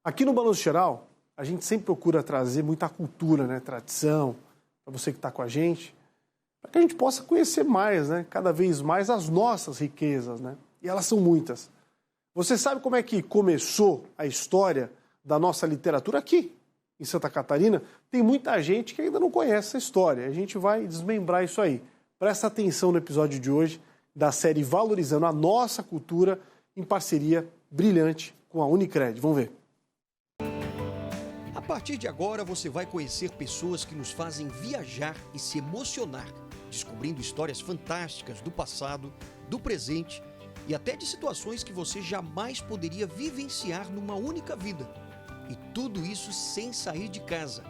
Aqui no Balanço Geral, a gente sempre procura trazer muita cultura, né, tradição, para você que está com a gente, para que a gente possa conhecer mais, né, cada vez mais as nossas riquezas, né, e elas são muitas. Você sabe como é que começou a história da nossa literatura aqui, em Santa Catarina? Tem muita gente que ainda não conhece essa história, a gente vai desmembrar isso aí. Presta atenção no episódio de hoje da série Valorizando a Nossa Cultura, em parceria brilhante com a Unicred. Vamos ver. A partir de agora, você vai conhecer pessoas que nos fazem viajar e se emocionar, descobrindo histórias fantásticas do passado, do presente e até de situações que você jamais poderia vivenciar numa única vida. E tudo isso sem sair de casa.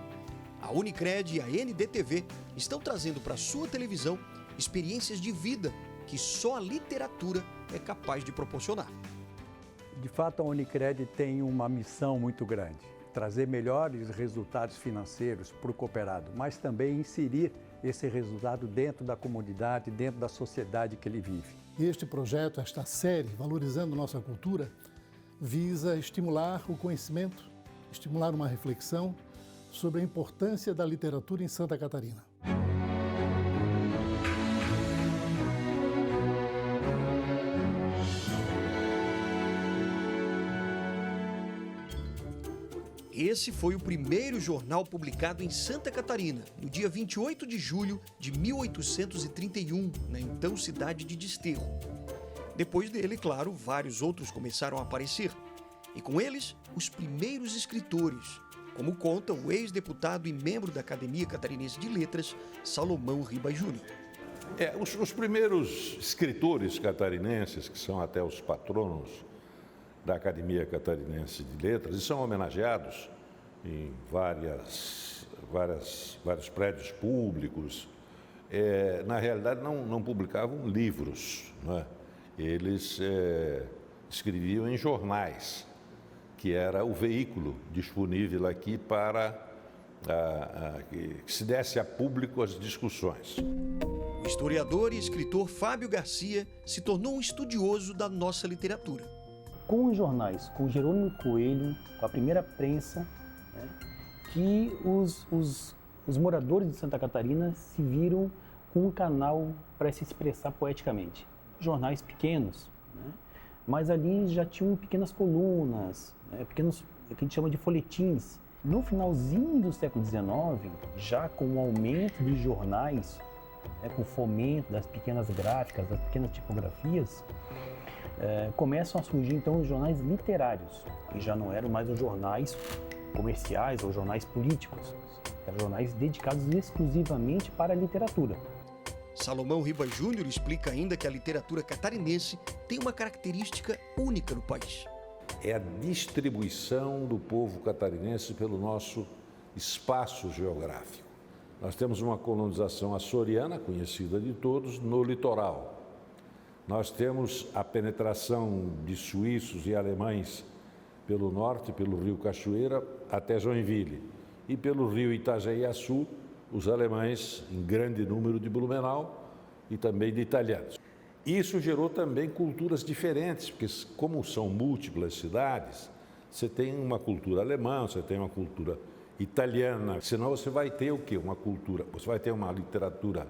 A Unicred e a NDTV estão trazendo para a sua televisão experiências de vida que só a literatura é capaz de proporcionar. De fato, a Unicred tem uma missão muito grande: trazer melhores resultados financeiros para o cooperado, mas também inserir esse resultado dentro da comunidade, dentro da sociedade que ele vive. E este projeto, esta série, Valorizando Nossa Cultura, visa estimular o conhecimento, estimular uma reflexão sobre a importância da literatura em Santa Catarina. Esse foi o primeiro jornal publicado em Santa Catarina, no dia 28 de julho de 1831, na então cidade de Desterro. Depois dele, claro, vários outros começaram a aparecer. E com eles, os primeiros escritores, como conta o ex-deputado e membro da Academia Catarinense de Letras, Salomão Ribas Júnior. Os primeiros escritores catarinenses, que são até os patronos da Academia Catarinense de Letras, e são homenageados em vários prédios públicos, na realidade não publicavam livros, né? Eles escreviam em jornais, que era o veículo disponível aqui para que se desse a público as discussões. O historiador e escritor Fábio Garcia se tornou um estudioso da nossa literatura. Com os jornais, com Jerônimo Coelho, com a primeira prensa, né, que os moradores de Santa Catarina se viram com um canal para se expressar poeticamente. Jornais pequenos, né, mas ali já tinham pequenas colunas, né, pequenos, o que a gente chama de folhetins. No finalzinho do século XIX, já com o aumento dos jornais, né, com o fomento das pequenas gráficas, das pequenas tipografias, começam a surgir então os jornais literários, que já não eram mais os jornais comerciais ou jornais políticos, eram jornais dedicados exclusivamente para a literatura. Salomão Ribas Júnior explica ainda que a literatura catarinense tem uma característica única no país. É a distribuição do povo catarinense pelo nosso espaço geográfico. Nós temos uma colonização açoriana, conhecida de todos, no litoral. Nós temos a penetração de suíços e alemães pelo norte, pelo rio Cachoeira, até Joinville. E pelo rio Itajaí-Açu, os alemães em grande número de Blumenau e também de italianos. Isso gerou também culturas diferentes, porque como são múltiplas cidades, você tem uma cultura alemã, você tem uma cultura italiana, senão você vai ter o quê? Uma cultura, você vai ter uma literatura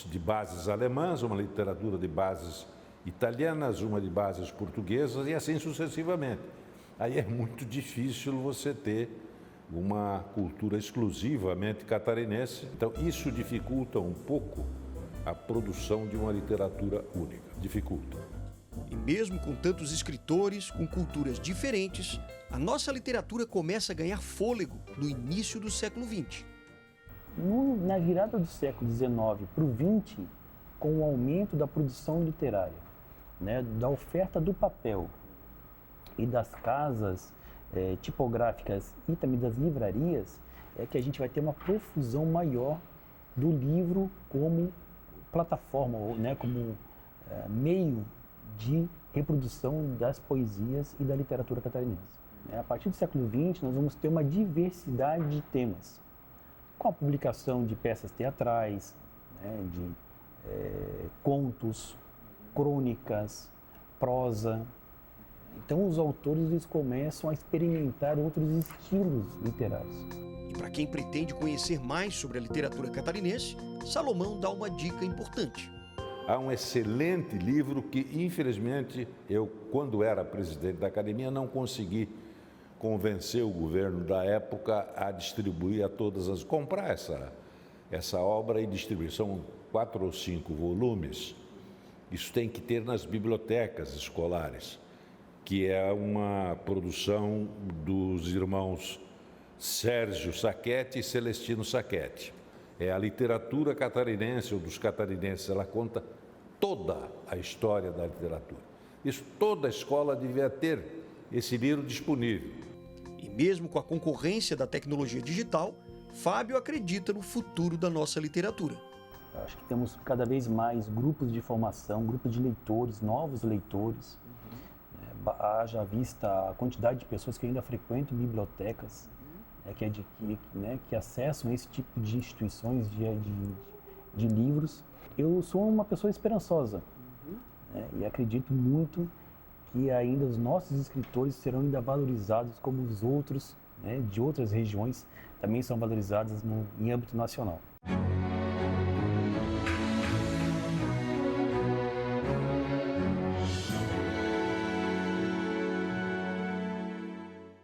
de bases alemãs, uma literatura de bases italianas, uma de bases portuguesas e assim sucessivamente. Aí é muito difícil você ter uma cultura exclusivamente catarinense. Então isso dificulta um pouco a produção de uma literatura única. Dificulta. E mesmo com tantos escritores, com culturas diferentes, a nossa literatura começa a ganhar fôlego no início do século XX. Na virada do século XIX para o XX, com o aumento da produção literária, né, da oferta do papel e das casas tipográficas e também das livrarias, é que a gente vai ter uma profusão maior do livro como plataforma, né, como meio de reprodução das poesias e da literatura catarinense. A partir do século XX, nós vamos ter uma diversidade de temas, com a publicação de peças teatrais, né, de contos, crônicas, prosa, Então os autores eles começam a experimentar outros estilos literários. E para quem pretende conhecer mais sobre a literatura catarinense, Salomão dá uma dica importante. Há um excelente livro que, infelizmente, eu, quando era presidente da academia, não consegui convencer o governo da época a distribuir a todas as... comprar essa obra e distribuir. São 4 ou 5 volumes. Isso tem que ter nas bibliotecas escolares, que é uma produção dos irmãos Sérgio Sacchetti e Celestino Sacchetti. É a literatura catarinense ou dos catarinenses, ela conta toda a história da literatura. Isso toda a escola devia ter esse livro disponível. E mesmo com a concorrência da tecnologia digital, Fábio acredita no futuro da nossa literatura. Eu acho que temos cada vez mais grupos de formação, grupos de leitores, novos leitores. Haja vista a quantidade de pessoas que ainda frequentam bibliotecas, que acessam esse tipo de instituições de livros. Eu sou uma pessoa esperançosa e acredito muito que ainda os nossos escritores serão ainda valorizados como os outros de outras regiões também são valorizados em âmbito nacional.